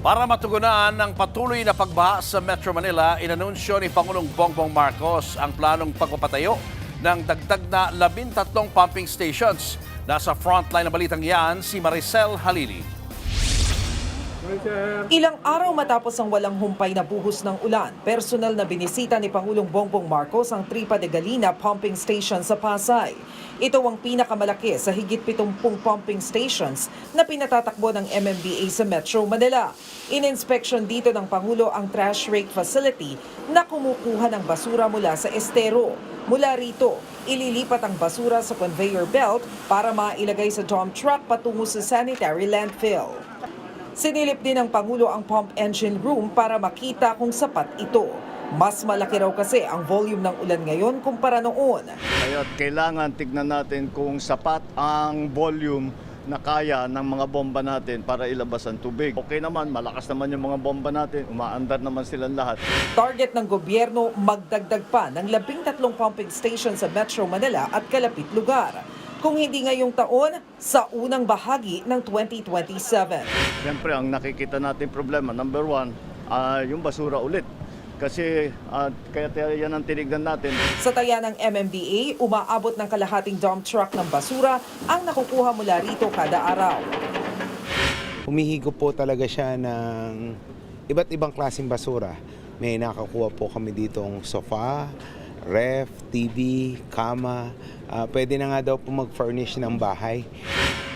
Para matugunan ang patuloy na pagbaha sa Metro Manila, inanunsyo ni Pangulong Bongbong Marcos ang planong pagpapatayo ng dagdag na 13 pumping stations. Nasa frontline ng balitang yan si Maricel Halili. Ilang araw matapos ang walang humpay na buhos ng ulan, personal na binisita ni Pangulong Bongbong Marcos ang Tripa de Galina Pumping Station sa Pasay. Ito ang pinakamalaki sa higit 70 pumping stations na pinatatakbo ng MMDA sa Metro Manila. In-inspection dito ng Pangulo ang trash rake facility na kumukuha ng basura mula sa estero. Mula rito, ililipat ang basura sa conveyor belt para mailagay sa dump truck patungo sa sanitary landfill. Sinilip din ng Pangulo ang pump engine room para makita kung sapat ito. Mas malaki raw kasi ang volume ng ulan ngayon kumpara noon. Kaya kailangan tignan natin kung sapat ang volume na kaya ng mga bomba natin para ilabas ang tubig. Okay naman, malakas naman yung mga bomba natin, umaandar naman silang lahat. Target ng gobyerno magdagdag pa ng 13 pumping station sa Metro Manila at kalapit lugar. Kung hindi ngayong taon, sa unang bahagi ng 2027. Siyempre, ang nakikita natin problema, number one, yung basura ulit. Kasi kaya yan ang tinignan natin. Sa taya ng MMDA, umaabot ng kalahating dump truck ng basura ang nakukuha mula rito kada araw. Humihigop po talaga siya ng iba't ibang klaseng basura. May nakakuha po kami ditong sofa, ref, TV, kama. Pwede na nga daw po mag-furnish ng bahay.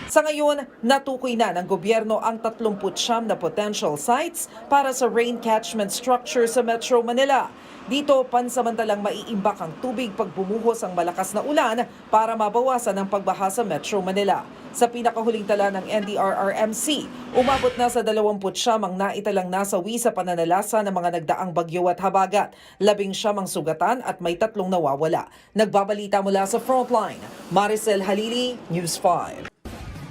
Sa ngayon, natukoy na ng gobyerno ang 39 na potential sites para sa rain catchment structure sa Metro Manila. Dito, pansamantalang maiimbak ang tubig pag bumuhos ang malakas na ulan para mabawasan ang pagbaha sa Metro Manila. Sa pinakahuling tala ng NDRRMC, umabot na sa 29 ang naitalang nasawi sa pananalasa ng mga nagdaang bagyo at habagat. 19 ang sugatan at may 3 nawawala. Nagbabalita mula sa Frontline, Maricel Halili, News 5.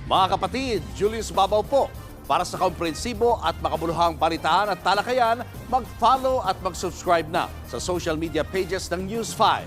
Mga kapatid, Julius Babaw po. Para sa komprehensibo at makabuluhang balitaan at talakayan, mag-follow at mag-subscribe na sa social media pages ng News 5.